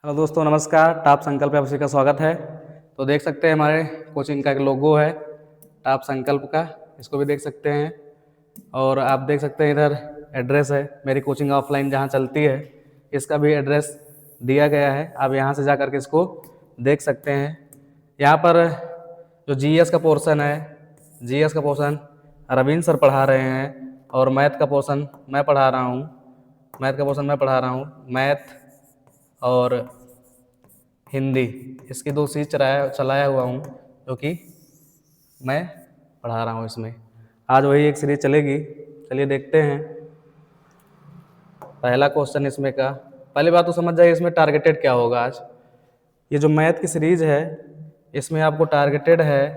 Hello दोस्तों, नमस्कार। Top संकल्प पे आप सभी का स्वागत है। तो देख सकते हैं हमारे कोचिंग का एक लोगो है टॉप संकल्प का, इसको भी देख सकते हैं। और आप देख सकते हैं इधर एड्रेस है, मेरी कोचिंग ऑफलाइन जहाँ चलती है इसका भी एड्रेस दिया गया है। आप यहाँ से जा करके इसको देख सकते हैं। यहाँ पर जो जीएस का पोर्शन है, जीएस का पोर्शन रविंद्र सर पढ़ा रहे हैं और मैथ का पोर्शन मैं पढ़ा रहा हूँ। मैथ और हिंदी, इसकी दो सीरीज चलाया हुआ हूँ जो कि मैं पढ़ा रहा हूँ इसमें। आज वही एक सीरीज चलेगी, चलिए देखते हैं। पहला क्वेश्चन इसमें का, पहली बात तो समझ जाइए इसमें टारगेटेड क्या होगा। आज ये जो मैथ की सीरीज है इसमें आपको टारगेटेड है,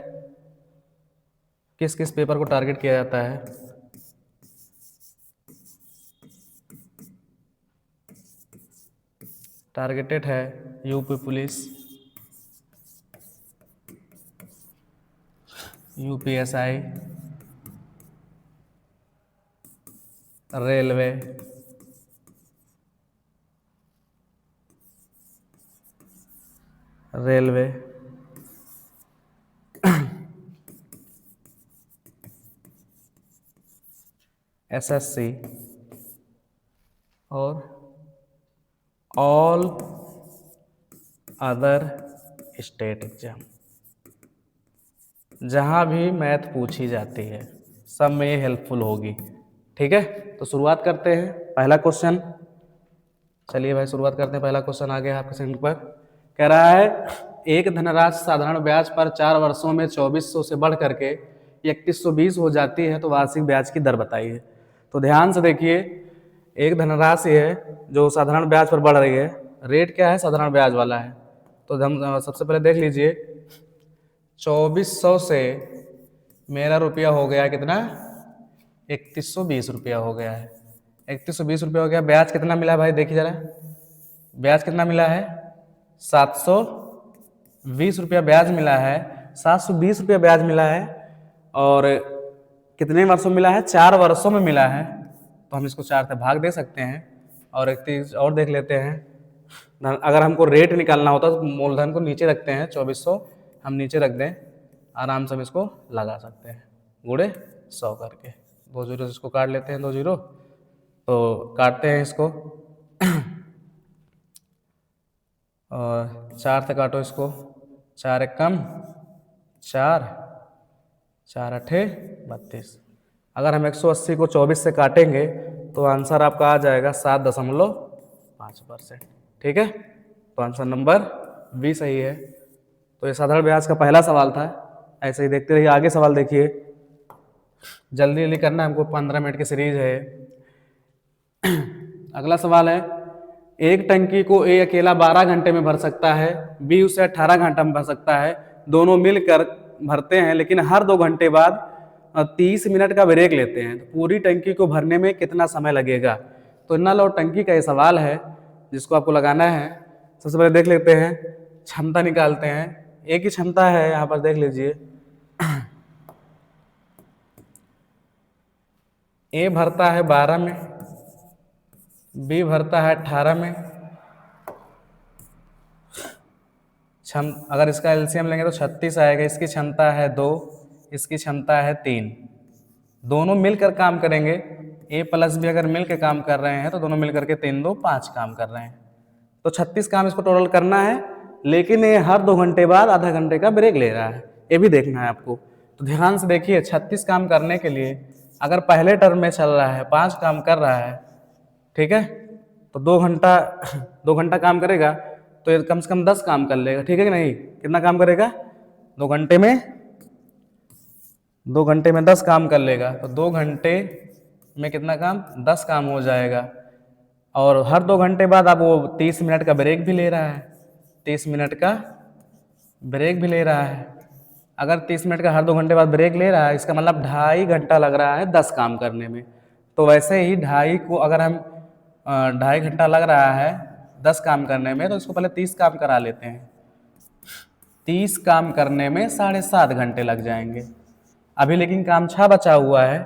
किस किस पेपर को टारगेट किया जाता है। टारगेटेड है UP police, UPSI, railway, SSC और ऑल अदर स्टेट एग्जाम। जहाँ भी मैथ पूछी जाती है सब में ये हेल्पफुल होगी। ठीक है, तो शुरुआत करते हैं। पहला क्वेश्चन, चलिए भाई शुरुआत करते हैं। पहला क्वेश्चन आ गया आपके स्क्रीन पर, कह रहा है एक धनराशि साधारण ब्याज पर 4 वर्षों में 2400 से बढ़ करके 3120 हो जाती है तो वार्षिक ब्याज की दर बताइए। तो ध्यान से देखिए, एक धनराशि है जो साधारण ब्याज पर बढ़ रही है, रेट क्या है, साधारण ब्याज वाला है। तो हम सबसे पहले देख लीजिए, 2400 से मेरा रुपया हो गया कितना, 3120 रुपया हो गया है। 3120 रुपया हो गया। ब्याज कितना मिला है भाई, देखिए जरा, ब्याज कितना मिला है, 720 रुपया ब्याज मिला है। 720 रुपया ब्याज मिला है और कितने वर्षों में मिला है, 4 वर्षों में मिला है। तो हम इसको 4 से भाग दे सकते हैं। और एक चीज और देख लेते हैं, अगर हमको रेट निकालना होता तो मूलधन को नीचे रखते हैं, 2400 हम नीचे रख दें, आराम से हम इसको लगा सकते हैं गुणे 100 करके। 2 जीरो इसको काट लेते हैं, 2 जीरो तो काटते हैं इसको और 4 से काटो इसको, 4 एक कम 4, 4 अठे 32। अगर हम 180 को 24 से काटेंगे तो आंसर आपका आ जाएगा 7.5%। ठीक है, तो आंसर नंबर बी सही है। तो ये साधारण ब्याज का पहला सवाल था। ऐसे ही देखते रहिए, आगे सवाल देखिए, जल्दी जल्दी करना हमको, 15 मिनट की सीरीज है। अगला सवाल है, एक टंकी को ए अकेला 12 घंटे में भर सकता है, बी उसे 18 घंटा में भर सकता है। दोनों मिलकर भरते हैं लेकिन हर 2 घंटे बाद 30 मिनट का ब्रेक लेते हैं। तो पूरी टंकी को भरने में कितना समय लगेगा। तो नल और टंकी का ये सवाल है जिसको आपको लगाना है। सबसे पहले देख लेते हैं, क्षमता निकालते हैं। एक ही क्षमता है, यहाँ पर देख लीजिए, ए भरता है 12 में, बी भरता है 18 में। अगर इसका एलसीएम लेंगे तो 36 आएगा। इसकी क्षमता है 2, इसकी क्षमता है 3। दोनों मिलकर काम करेंगे, ए प्लस बी अगर मिलकर काम कर रहे हैं तो दोनों मिलकर के 3 2 5 काम कर रहे हैं। तो 36 काम इसको टोटल करना है, लेकिन ये हर 2 घंटे बाद आधा घंटे का ब्रेक ले रहा है, ये भी देखना है आपको। तो ध्यान से देखिए, 36 काम करने के लिए अगर पहले टर्म में चल रहा है 5 काम कर रहा है, ठीक है, तो 2 घंटा काम करेगा तो ये कम से कम 10 काम कर लेगा। ठीक है कि नहीं, कितना काम करेगा, 2 घंटे में 10 काम कर लेगा। तो 2 घंटे में कितना काम, 10 काम हो जाएगा। और हर 2 घंटे बाद अब वो 30 मिनट का ब्रेक भी ले रहा है, 30 मिनट का ब्रेक भी ले रहा है। अगर 30 मिनट का हर 2 घंटे बाद ब्रेक ले रहा है, इसका मतलब 2.5 घंटा लग रहा है 10 काम करने में। तो वैसे ही 2.5 को अगर हम 2.5 घंटा लग रहा है 10 काम करने में, तो इसको पहले 30 काम करा लेते हैं। 30 काम करने में 7.5 घंटे लग जाएंगे। अभी लेकिन काम 6 बचा हुआ है,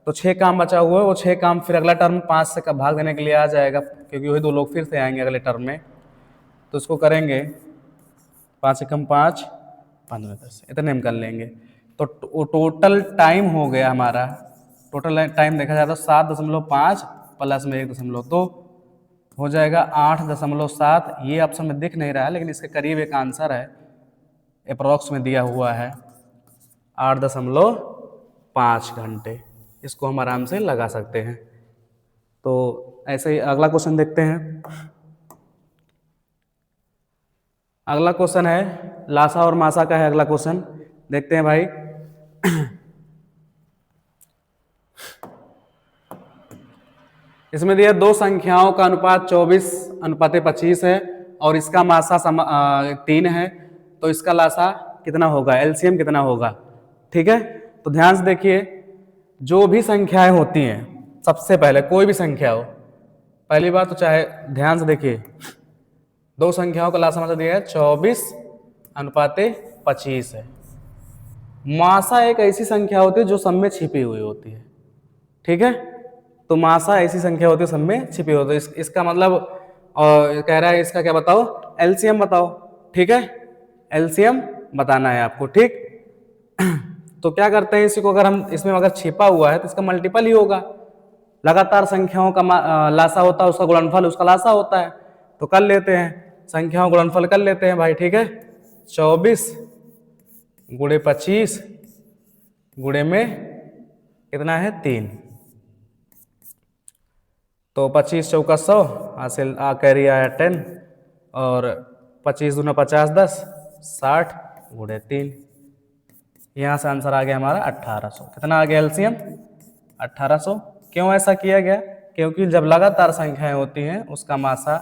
तो 6 काम बचा हुआ है, वो 6 काम फिर अगला टर्म 5 से भाग देने के लिए आ जाएगा, क्योंकि वही 2 लोग फिर से आएंगे अगले टर्म में। तो इसको करेंगे 5 एकम 5, 15 10, इतने हम कर लेंगे। तो टोटल टाइम हो गया हमारा, टोटल टाइम देखा जाए तो 7.5 प्लस में 1.2 हो जाएगा 8.7। ये ऑप्शन में दिख नहीं रहा है लेकिन इसके करीब एक आंसर है, अप्रॉक्स में दिया हुआ है 8.5 घंटे। इसको हम आराम से लगा सकते हैं। तो ऐसे ही अगला क्वेश्चन देखते हैं। अगला क्वेश्चन है लासा और मासा का है। अगला क्वेश्चन देखते हैं भाई। इसमें दिया दो संख्याओं का अनुपात 24:25 है और इसका मासा 3 है, तो इसका लासा कितना होगा, एलसीएम कितना होगा। ठीक है, तो ध्यान से देखिए, जो भी संख्याएं होती हैं, सबसे पहले कोई भी संख्या हो, पहली बात तो चाहे ध्यान से देखिए, दो संख्याओं का लासा मासा दिया है 24:25 है। मासा एक ऐसी संख्या होती है जो सब में छिपी हुई होती है। ठीक है, तो मासा ऐसी संख्या होती है सब में छिपी होती है। इसका मतलब कह रहा है इसका क्या बताओ, एलसीएम बताओ। ठीक है, एलसीएम बताना है आपको। ठीक, तो क्या करते हैं, इसी को अगर हम इसमें अगर छिपा हुआ है तो इसका मल्टीपल ही होगा। लगातार संख्याओं का लासा होता है, उसका गुणनफल उसका लासा होता है। तो कर लेते हैं, संख्याओं गुणनफल कर लेते हैं भाई। ठीक है, 24 गुणे 25 गुणे में कितना है 3, तो 25 चौका 100, हासिल कैरी आया 10 और 25 दूना 50 10 60 गुणे 3। यहाँ से आंसर आ गया हमारा 1800। कितना आ गया एलसीएम 1800। क्यों ऐसा किया गया, क्योंकि जब लगातार संख्याएं होती हैं उसका मासा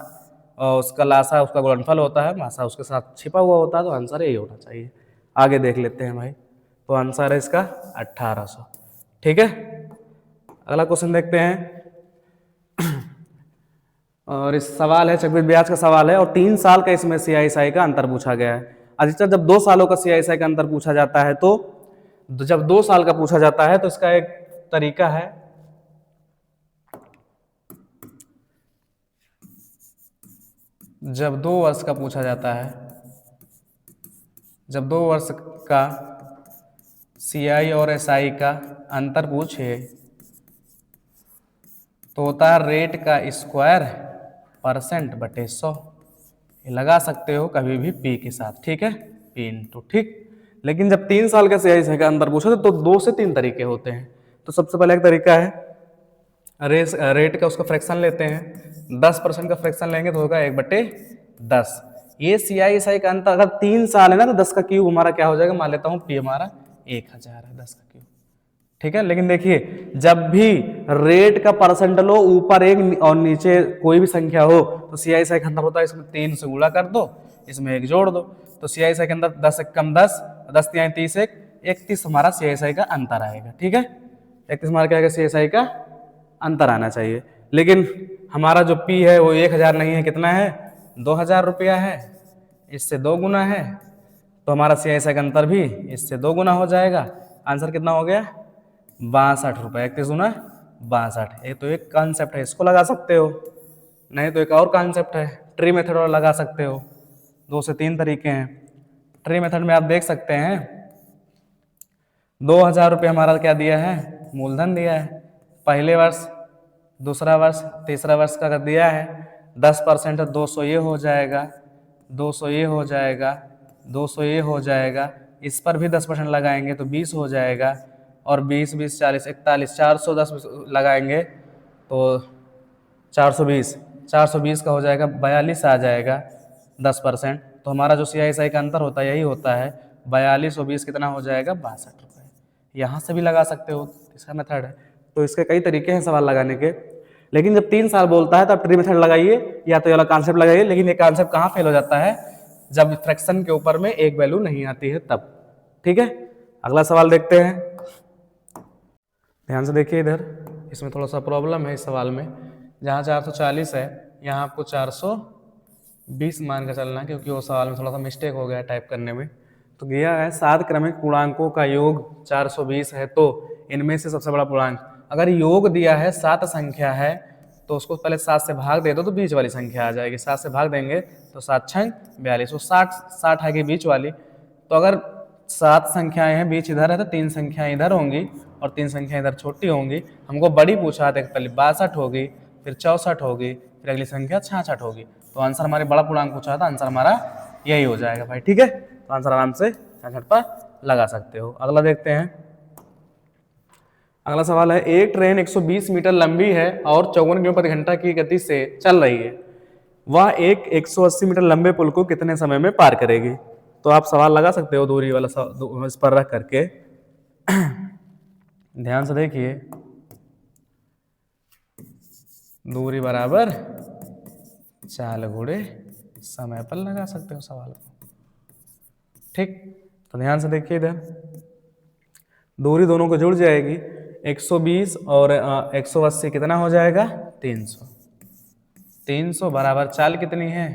और उसका लासा उसका गुणनफल होता है, मासा उसके साथ छिपा हुआ होता है, तो आंसर यही होना चाहिए। आगे देख लेते हैं भाई, तो आंसर है इसका 1800। ठीक है, अगला क्वेश्चन देखते हैं। और इस सवाल है चक्रवृद्धि ब्याज का सवाल है और 3 साल का इसमें सीआईएसआई का अंतर पूछा गया है। अधिकतर जब 2 सालों का सीआईएसआई का अंतर पूछा जाता है, तो जब 2 साल का पूछा जाता है तो इसका एक तरीका है, जब 2 वर्ष का पूछा जाता है, जब 2 वर्ष का सीआई और एसआई का अंतर पूछे तो होता है रेट का स्क्वायर % बटे 100। लगा सकते हो कभी भी पी के साथ। ठीक है, पी इंटू। ठीक, लेकिन जब 3 साल का सीआईएसआई का अंतर पूछा तो 2 से 3 तरीके होते हैं। तो सबसे पहले एक तरीका है रेट का उसका फ्रैक्शन लेते हैं, 10% का फ्रैक्शन लेंगे तो होगा 1/10। ये सीआईएसआई का अंतर अगर 3 साल है ना तो 10 का क्यूब हमारा क्या हो जाएगा, मान लेता हूँ पी हमारा 1000 है, 10 का क्यूब। ठीक है, लेकिन देखिए जब भी रेट का परसेंट लो, ऊपर एक और नीचे कोई भी संख्या हो, तो सीआईएसआई का अंतर होता है इसमें 3 से गुणा कर दो, इसमें 1 जोड़ दो। तो सीआईएसआई के अंदर 10 एकम 10, 10 तिहाई 30, 31 हमारा सीआईएसआई का अंतर आएगा। ठीक है, 31 हमारा क्या आएगा, सीआईएसआई का अंतर आना चाहिए। लेकिन हमारा जो पी है वो 1000 नहीं है, कितना है 2000 रुपया है, इससे 2 गुना है, तो हमारा सीआईएसआई का अंतर भी इससे 2 गुना हो जाएगा। आंसर कितना हो गया 62 रुपये। 31 गुना 62। ये तो एक कॉन्सेप्ट है, इसको लगा सकते हो, नहीं तो एक और कॉन्सेप्ट है ट्री मेथड और लगा सकते हो। 2 से 3 तरीके हैं। ट्री मेथड में आप देख सकते हैं 2000 रुपये हमारा क्या दिया है, मूलधन दिया है, पहले वर्ष, दूसरा वर्ष, तीसरा वर्ष का दिया है। 10% 200 ये हो जाएगा, 200 ये हो जाएगा, 200 ये हो जाएगा, इस पर भी 10% लगाएंगे तो 20 हो जाएगा, और 20 20 40 41, 410 लगाएंगे तो 420 का हो जाएगा 42 आ जाएगा 10%। तो हमारा जो सीआईएसआई का अंतर होता है यही होता है 42 और 20 कितना हो जाएगा 62 रुपये। यहाँ से भी लगा सकते हो, इसका मेथड है। तो इसके कई तरीके हैं सवाल लगाने के, लेकिन जब 3 साल बोलता है तब ट्री मेथड लगाइए या तो ये वाला कॉन्सेप्ट लगाइए। लेकिन ये कॉन्सेप्ट कहाँ फेल हो जाता है, जब फ्रैक्शन के ऊपर में एक वैल्यू नहीं आती है तब। ठीक है, अगला सवाल देखते हैं। ध्यान से देखिए इधर, इसमें थोड़ा सा प्रॉब्लम है इस सवाल में। जहाँ 440 है यहाँ आपको 420 मान कर चलना है, क्योंकि वो सवाल में थोड़ा सा मिस्टेक हो गया टाइप करने में। तो दिया है 7 क्रमिक पूर्णांकों का योग 420 है, तो इनमें से सबसे बड़ा पूर्णांक, अगर योग दिया है 7 संख्या है तो उसको पहले 7 से भाग दे दो तो बीच वाली संख्या आ जाएगी। 7 से भाग देंगे तो 7 छंग 42, वो 60 आएगी बीच वाली। तो अगर 7 संख्याएं हैं, बीच इधर है, तो 3 संख्याएं इधर होंगी और 3 संख्याएं इधर छोटी होंगी। हमको बड़ी पूछा था, पहले 62 होगी, फिर 64 होगी, फिर अगली संख्या 66 होगी। तो आंसर हमारे बड़ा पूर्णांक पूछा था, आंसर हमारा यही हो जाएगा भाई। ठीक है, तो आंसर आराम से 66 पर लगा सकते हो। अगला देखते हैं। अगला सवाल है, एक ट्रेन 120 मीटर लंबी है और 54 किलोमीटर प्रति घंटा की गति से चल रही है, वह एक 180 मीटर लंबे पुल को कितने समय में पार करेगी? तो आप सवाल लगा सकते हो दूरी वाला इस पर रख करके। ध्यान से देखिए, दूरी बराबर चाल गुणे समय पर लगा सकते हो सवाल को। ठीक, तो ध्यान से देखिए, इधर दूरी दोनों को जुड़ जाएगी, 120 और 180 कितना हो जाएगा? 300। 300 बराबर चाल कितनी है?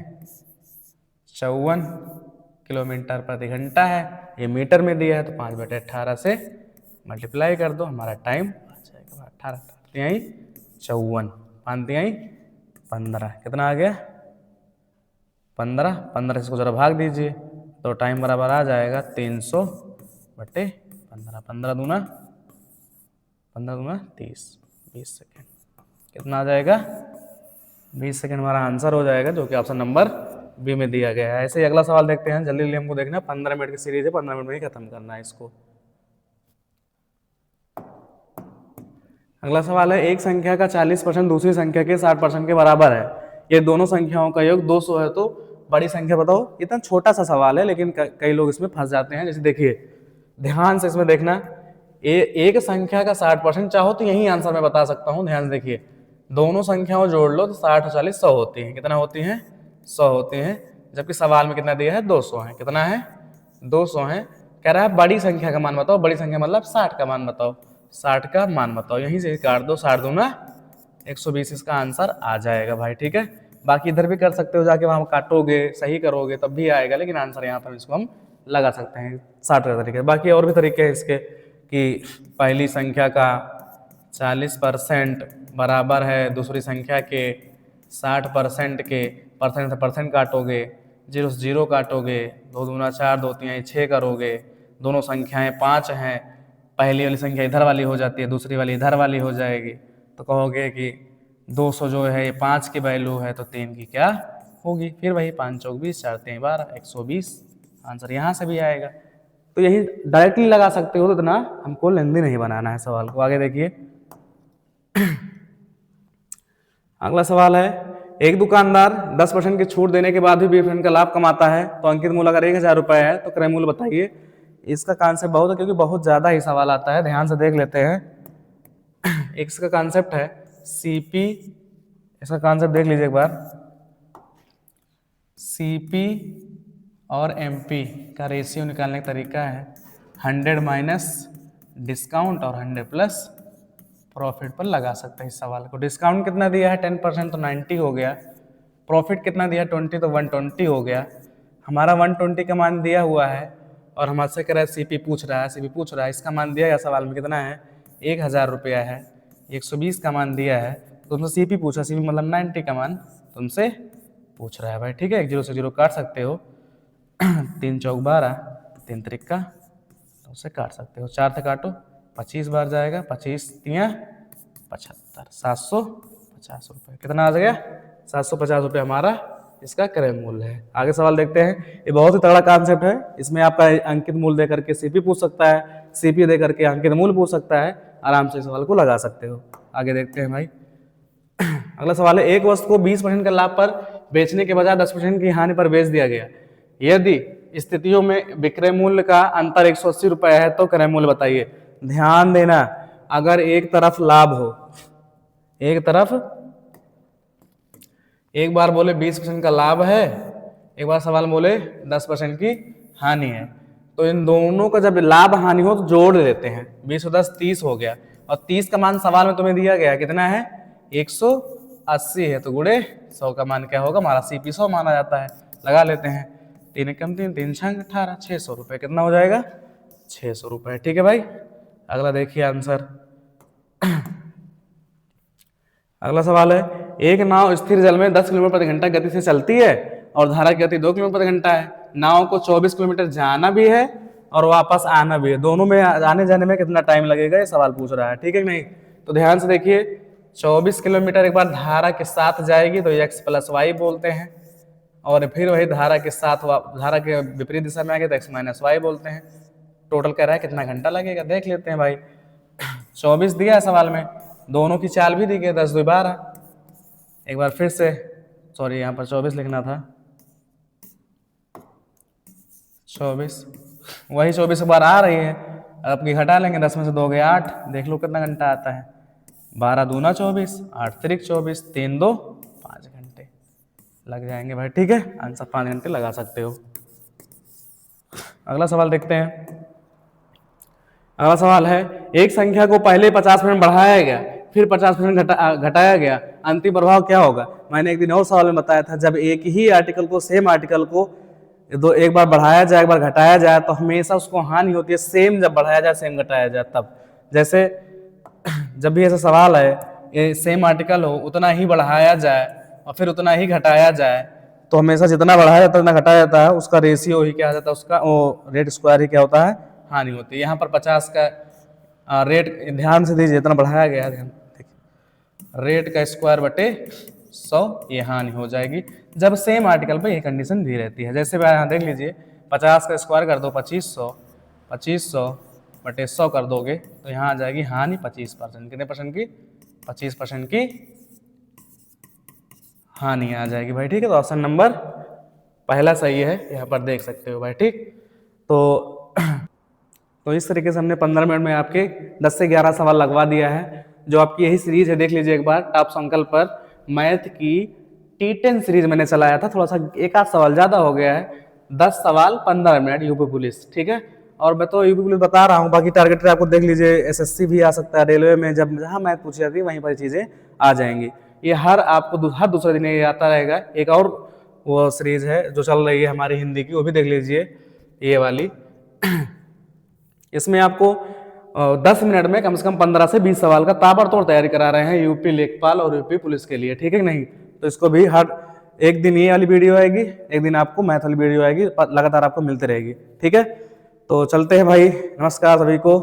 54 किलोमीटर प्रति घंटा है। ये मीटर में दिया है तो 5/18 से मल्टीप्लाई कर दो, हमारा टाइम आ जाएगा 18। 54, 15 कितना आ गया? 15। 15 इसको जरा भाग दीजिए तो टाइम बराबर आ जाएगा 300/15। 15 दूना 30, 20 सेकेंड। कितना आ जाएगा? 20 सेकेंड हमारा आंसर हो जाएगा, जो कि ऑप्शन नंबर बी में दिया गया है। ऐसे ही अगला सवाल देखते हैं, जल्दी जल्दी हमको देखना, 15 मिनट की सीरीज है, 15 मिनट में ही खत्म करना है इसको। अगला सवाल है, एक संख्या का 40% दूसरी संख्या के 60% के बराबर है, ये दोनों संख्याओं का योग 200 है, तो बड़ी संख्या बताओ। इतना छोटा सा सवाल है, लेकिन कई लोग इसमें फंस जाते हैं। जैसे देखिए, ध्यान से इसमें देखना, एक संख्या का 60% चाहो तो यही आंसर मैं बता सकता हूँ। ध्यान से देखिए, दोनों संख्याओं जोड़ लो तो 60 और 40 100 होती हैं। कितना होती हैं? 100 होती हैं। जबकि सवाल में कितना दिया है? 200 है। कितना है? 200 है। कह रहा है बड़ी संख्या का मान बताओ, बड़ी संख्या मतलब 60 का मान बताओ, 60 का मान बताओ। यहीं से काट दो, 60 दूना 120, इसका आंसर आ जाएगा भाई। ठीक है, बाकी इधर भी कर सकते हो, जाके वहां काटोगे, सही करोगे तब भी आएगा, लेकिन आंसर यहाँ पर इसको हम लगा सकते हैं 60 का तरीके। बाकी और भी तरीके हैं इसके, कि पहली संख्या का 40% बराबर है दूसरी संख्या के 60% के, परसेंट से परसेंट काटोगे, 0 से 0 काटोगे, 2 दूना 4, 2 3 6 करोगे, दोनों संख्याएं 5 हैं, पहली वाली संख्या इधर वाली हो जाती है, दूसरी वाली इधर वाली हो जाएगी, तो कहोगे कि 200 जो है ये 5 की वैल्यू है, तो 3 की क्या होगी? फिर वही 5 चौक 20, 4 3 12, 120। आंसर यहाँ से भी आएगा। तो यही डायरेक्टली लगा सकते हो, तो इतना हमको लेंदी नहीं बनाना है सवाल को। आगे देखिए, अगला सवाल है, एक दुकानदार 10% की छूट देने के बाद भी 20% का लाभ कमाता है, तो अंकित मूल्य अगर 1000 रुपये है तो क्रय मूल्य बताइए। इसका कॉन्सेप्ट बहुत है, क्योंकि बहुत ज़्यादा ही सवाल आता है। ध्यान से देख लेते हैं। इसका कॉन्सेप्ट है सीपी, इसका कॉन्सेप्ट देख लीजिए एक बार। सीपी और एमपी का रेशियो निकालने का तरीका है 100 माइनस डिस्काउंट और 100 प्लस प्रॉफिट पर लगा सकते हैं इस सवाल को। डिस्काउंट कितना दिया है? 10%, तो 90 हो गया। प्रॉफिट कितना दिया? 20, तो 120 हो गया। हमारा 120 का मान दिया हुआ है और हमसे कह रहा है सीपी पूछ रहा है, सीपी पूछ रहा है, इसका मान दिया है सवाल में कितना है? 1000 रुपया है। 120 का मान दिया है, तो तुमसे सीपी पूछा, सीपी मतलब 90 का मान तुमसे पूछ रहा है भाई। ठीक है, 0 से 0 काट सकते हो, 3 चौक 12, 3 त्रिका, तो उसे काट सकते हो, 4 से काटो 25 बार जाएगा, 25 तियाँ 75, 750 रुपये। कितना आ जाएगा? 750 रुपये हमारा इसका क्रय मूल्य है। आगे सवाल देखते हैं। ये बहुत ही तगड़ा कॉन्सेप्ट है, इसमें आपका अंकित मूल्य दे करके सीपी पूछ सकता है, सीपी दे करके अंकित मूल्य पूछ सकता है। आराम से इस सवाल को लगा सकते हो। आगे देखते हैं भाई। अगला सवाल है, एक वस्तु को 20% का लाभ पर बेचने के बजाय 10% की हानि पर बेच दिया गया, यदि स्थितियों में विक्रय मूल्य का अंतर 180 रुपये है तो क्रय मूल्य बताइए। ध्यान देना, अगर एक तरफ लाभ हो, एक तरफ, एक बार बोले 20% का लाभ है, एक बार सवाल बोले 10% की हानि है, तो इन दोनों का जब लाभ हानि हो तो जोड़ लेते हैं। 20 और 10 30 हो गया, और 30 का मान सवाल में तुम्हें दिया गया कितना है? 180 है, तो गुणे 100 का मान क्या होगा? हमारा सीपी 100 माना जाता है। लगा लेते हैं, 3 एकम 3, 3 छंग 18, 600 रुपये। कितना हो जाएगा? 600 रुपये। ठीक है भाई, अगला देखिए आंसर। अगला सवाल है, एक नाव स्थिर जल में 10 किलोमीटर प्रति घंटा गति से चलती है और धारा की गति 2 किलोमीटर प्रति घंटा है। नाव को 24 किलोमीटर जाना भी है और वापस आना भी है, दोनों में आने जाने में कितना टाइम लगेगा ये सवाल पूछ रहा है, ठीक है कि नहीं। तो ध्यान से देखिए, 24 किलोमीटर एक बार धारा के साथ जाएगी तो x प्लस वाई बोलते हैं, और फिर वही धारा के साथ धारा के विपरीत दिशा में आएगी तो x माइनस वाई बोलते हैं। टोटल कह रहा है कितना घंटा लगेगा, देख लेते हैं भाई। 24 दिया है सवाल में, दोनों की चाल भी दी गई, 10 2 12। एक बार फिर से, सॉरी यहाँ पर 24 लिखना था, 24 वही 24 बार आ रही है, अब की घटा लेंगे, 10 में से 2 गए 8, देख लो कितना घंटा आता है। 12 दूना 24, 8 त्रिक 24, 3 2 5 घंटे लग जाएंगे भाई, ठीक है। आंसर 5 घंटे लगा सकते हो। अगला सवाल देखते हैं। अगला सवाल है, एक संख्या को पहले 50% बढ़ाया गया फिर 50% घटाया गया, अंतिम प्रभाव क्या होगा। मैंने एक दिन और सवाल में बताया था, जब एक ही आर्टिकल को, सेम आर्टिकल को एक बार बढ़ाया जाए एक बार घटाया जाए तो हमेशा उसको हानि होती है, सेम जब बढ़ाया जाए सेम घटाया जाए तब। जैसे जब भी ऐसा सवाल है, ये सेम आर्टिकल हो, उतना ही बढ़ाया जाए और फिर उतना ही घटाया जाए, तो हमेशा जितना बढ़ाया जाता है उतना घटाया जाता है, उसका रेशियो ही क्या आ जाता है, उसका वो रेट स्क्वायर ही क्या होता है, हानि होती है। यहाँ पर 50 का रेट ध्यान से दीजिए, इतना बढ़ाया गया है, रेट का स्क्वायर बटे 100 ये हानि हो जाएगी जब सेम आर्टिकल पे ये कंडीशन दी रहती है। जैसे यहाँ देख लीजिए, 50 का स्क्वायर कर दो 2500, 2500 बटे 100 कर दोगे तो यहाँ आ जाएगी हानि 25%। कितने परसेंट की, 25% की हानि आ जाएगी भाई, ठीक है। तो ऑप्शन नंबर पहला सही है, यहाँ पर देख सकते हो भाई, ठीक। तो इस तरीके से हमने 15 मिनट में आपके 10 से 11 सवाल लगवा दिया है। जो आपकी यही सीरीज है, देख लीजिए एक बार, टॉप संकल्प पर मैथ की T10 सीरीज मैंने चलाया था, थोड़ा सा एक आध सवाल ज़्यादा हो गया है, 10 सवाल 15 मिनट यूपी पुलिस, ठीक है। और मैं तो यूपी पुलिस बता रहा हूँ, बाकी टारगेट आपको देख लीजिए, SSC भी आ सकता है, रेलवे में जब जहाँ मैथ पूछी जाती है वहीं पर चीज़ें आ जाएंगी। ये आपको हर दूसरे दिन ये आता रहेगा। एक और वो सीरीज है जो चल रही है हमारी हिंदी की, वो भी देख लीजिए, ये वाली। इसमें आपको 10 मिनट में कम से कम 15 से 20 सवाल का ताबड़तोड़ तैयारी करा रहे हैं यूपी लेखपाल और यूपी पुलिस के लिए, ठीक है कि नहीं। तो इसको भी हर एक दिन ये वाली वीडियो आएगी, एक दिन आपको मैथ वाली वीडियो आएगी, लगातार आपको मिलती रहेगी, ठीक है। तो चलते हैं भाई, नमस्कार सभी को।